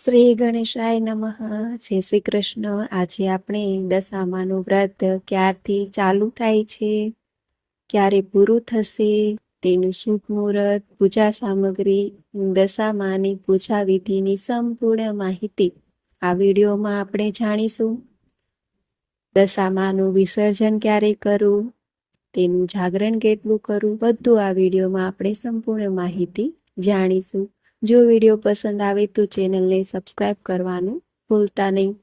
શ્રી ગણેશાય નમઃ. જય શ્રી કૃષ્ણ. આજે આપણે દશામાનું વ્રત ક્યારથી ચાલુ થાય છે, ક્યારે પૂરું થશે, તેનું શુભ મુહૂર્ત, પૂજા સામગ્રી, દશામાની પૂજા વિધિની સંપૂર્ણ માહિતી આ વિડીયોમાં આપણે જાણીશું. દશામાનું વિસર્જન ક્યારે કરવું, તેનું જાગરણ કેટલું કરવું, બધું આ વિડીયોમાં આપણે સંપૂર્ણ માહિતી જાણીશું. જો વિડીયો પસંદ આવે તો ચેનલને સબસ્ક્રાઇબ કરવાનું ભૂલતા નહીં.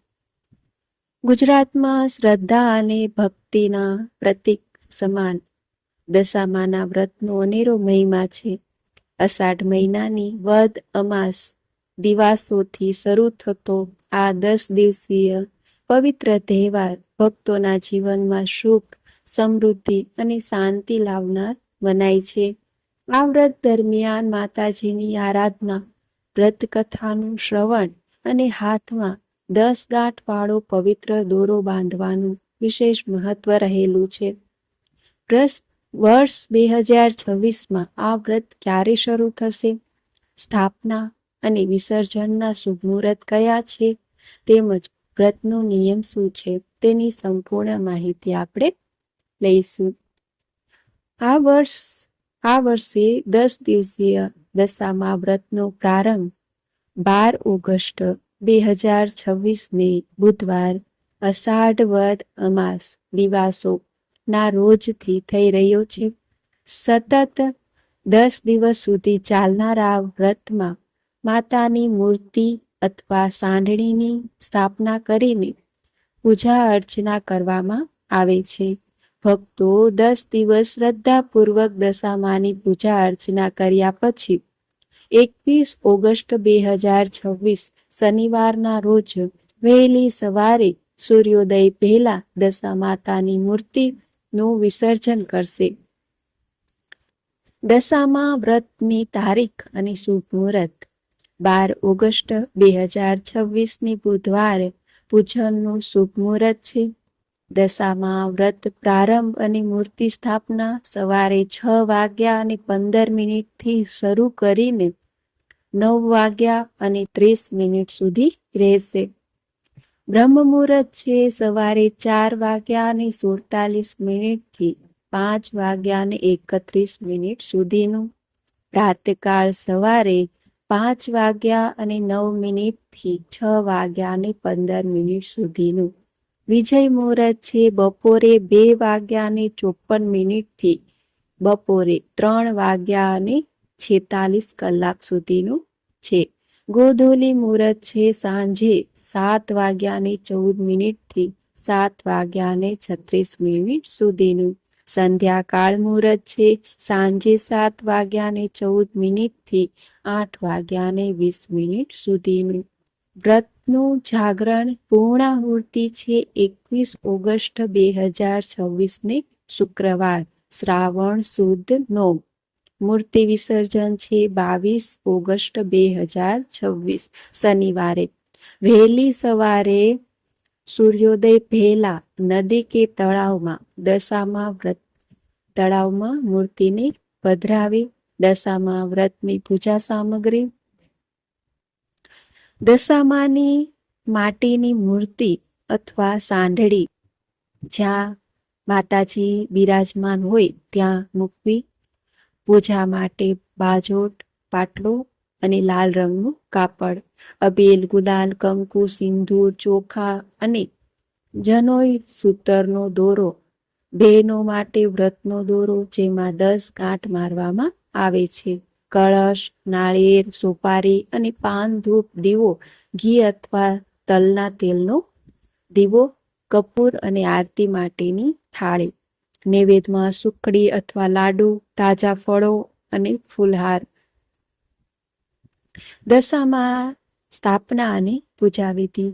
ગુજરાતમાં શ્રદ્ધા અને ભક્તિના પ્રતીક સમાન દશામાના વ્રતનો અનેરો મહિમા છે. અષાઢ મહિનાની વદ અમાસ દિવાસોથી શરૂ થતો આ 10 દિવસીય પવિત્ર તહેવાર ભક્તોના જીવનમાં સુખ, સમૃદ્ધિ અને શાંતિ લાવનાર મનાય છે. આ વ્રત દરમિયાન માતાજીની આરાધના, વ્રત કથાનું શ્રવણ અને હાથમાં 10 ગાંઠ વાળો પવિત્ર દોરો બાંધવાનું વિશેષ મહત્વ રહેલું છે. વર્ષ 2026માં આ વ્રત ક્યારે શરૂ થશે, સ્થાપના અને વિસર્જનના શુભ મુહૂર્ત કયા છે, તેમજ વ્રતનો નિયમ શું છે, તેની સંપૂર્ણ માહિતી આપણે લઈશું. આ વર્ષે 10 દિવસીય દશામા વ્રતનો પ્રારંભ 12 ઓગસ્ટ 2026ને બુધવાર અષાઢ વદ અમાસ દિવાસો ના રોજથી થઈ રહ્યો છે. સતત 10 દિવસ સુધી ચાલનારા આ વ્રતમાં માતાની મૂર્તિ અથવા સાંઢળીની સ્થાપના કરીને પૂજા અર્ચના કરવામાં આવે છે. ભક્તો 10 દિવસ શ્રદ્ધાપૂર્વક દશામાની પૂજા અર્ચના કર્યા પછી 21 ઓગસ્ટ 2026 શનિવારના રોજ વહેલી સવારે સૂર્યોદય પહેલા દશામાતાની મૂર્તિનું વિસર્જન કરશે. દશામા વ્રતની તારીખ અને શુભ મુહૂર્ત 12 ઓગસ્ટ 2026ની બુધવાર પૂજનનું શુભ મુહૂર્ત છે. દશામા વ્રત પ્રારંભ અને મૂર્તિ સ્થાપના સવારે 6:15 શરૂ કરીને 9:30 સુધી રહેશે. બ્રહ્મ મુહૂર્ત છે સવારે 4:47 થી 5:31 સુધીનું. પ્રાતઃકાળ સવારે 5:09 થી 6:15 સુધીનું. વિજય મુહૂર્ત છે બપોરે 2:54 થી બપોરે 3:46 સુધીનું છે. ગોધૂલી મુહૂર્ત છે સાંજે 7:14 થી 7:36 સુધીનું. સંધ્યાકાળ મુહૂર્ત છે સાંજે 7:14 થી 8:20 સુધીનું. વ્રતનું જાગરણ પૂર્ણાહુતિ છે 21 ઓગસ્ટ 2026ને શુક્રવાર શ્રાવણ સુદ 9. મૂર્તિ વિસર્જન છે 22 ઓગસ્ટ 2026 શનિવારે વહેલી સવારે સૂર્યોદય પહેલા નદી કે તળાવમાં દશામા વ્રત તળાવમાં મૂર્તિને પધરાવી. દશામા વ્રતની પૂજા સામગ્રી: દશામાની માટીની મૂર્તિ અથવા સાંઢળી જ્યાં માતાજી બિરાજમાન હોય ત્યાં મૂકવી. પૂજા માટે બાજોટ, પાટલો અને લાલ રંગનું કાપડ, અબીલ, ગુલાલ, કંકુ, સિંદૂર, ચોખા અને જનોઈ સૂતરનો દોરો. બહેનો માટે વ્રતનો દોરો જેમાં 10 ગાંઠ મારવામાં આવે છે. કળશ, નાળિયેર, સોપારી અને પાન, ધૂપ, દીવો, ઘી અથવા તલના તેલનો દીવો, કપૂર અને આરતી માટેની થાળી. નૈવેદ્યમાં સુખડી અથવા લાડુ, તાજા ફળો અને ફૂલહાર. દશામા સ્થાપના અને પૂજા વિધિ: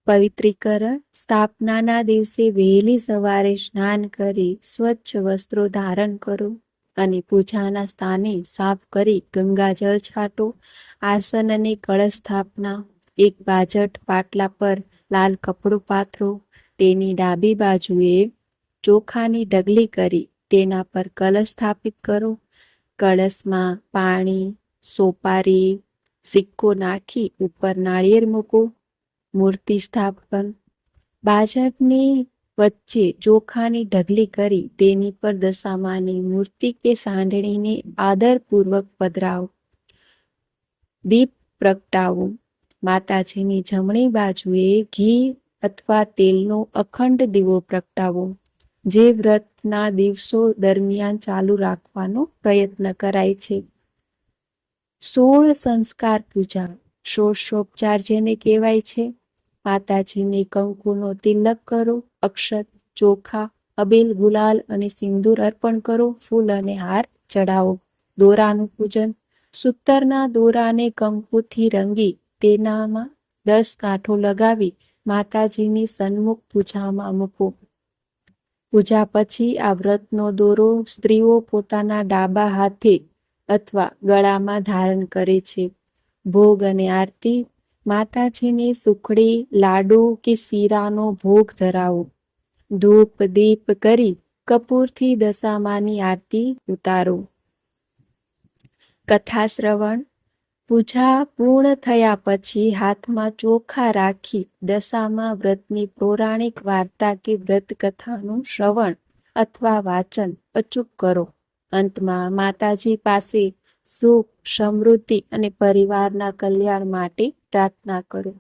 પવિત્રીકરણ: સ્થાપનાના દિવસે વહેલી સવારે સ્નાન કરી સ્વચ્છ વસ્ત્રો ધારણ કરો અને પૂજાના સ્થાને સાફ કરી ગંગાજળ છાંટો. આસન અને કળશ સ્થાપના: એક બાજટ પાટલા પર લાલ કપડું પાથરો. તેની ડાબી બાજુએ ચોખાની ઢગલી કરી તેના પર કળશ સ્થાપિત કરો. કળશમાં પાણી, સોપારી, સિક્કો નાખી ઉપર નાળિયેર મૂકો. મૂર્તિ સ્થાપન. બાજટની વચ્ચે ચોખાની ઢગલી કરી તેની પર દશામાની મૂર્તિ કે સાંઢણીને આદરપૂર્વક પધરાવો. દીપ પ્રગટાવો. માતાજીની જમણી બાજુએ ઘી અથવા તેલનો અખંડ દીવો પ્રગટાવો. જે વ્રતના દિવસો દરમિયાન ચાલુ રાખવાનો પ્રયત્ન કરાય છે. 16 સંસ્કાર પૂજા. ષોડશોપચાર જેને કહેવાય છે. માતાજીને કંકુનો તિલક કરો. અક્ષત, ચોખા, અબીલ, ગુલાલ અને સિંદૂર અર્પણ કરો. ફૂલ અને હાર ચડાવો. દોરાનું પૂજન. સૂતરના દોરાને કંકુથી રંગી તેનામાં 10 ગાંઠો લગાવી માતાજીની સન્મુખ પૂજામાં મૂકો. પૂજા પછી આ વ્રતનો દોરો સ્ત્રીઓ પોતાના ડાબા હાથે અથવા ગળામાં ધારણ કરે છે. ભોગ અને આરતી. માતાજીને સુખડી, લાડુ કે શીરાનો ભોગ ધરાવો. ધૂપ દીપ કરી કપૂરથી દશામાની આરતી ઉતારો. કથા શ્રવણ. પૂજા પૂર્ણ થયા પછી હાથમાં ચોખા રાખી દશામા વ્રતની પૌરાણિક વાર્તા કે વ્રત કથાનું શ્રવણ અથવા વાચન અચૂક કરો. અંતમાં માતાજી પાસે સુખ, સમૃદ્ધિ અને પરિવારના કલ્યાણ માટે પ્રાર્થના કરો.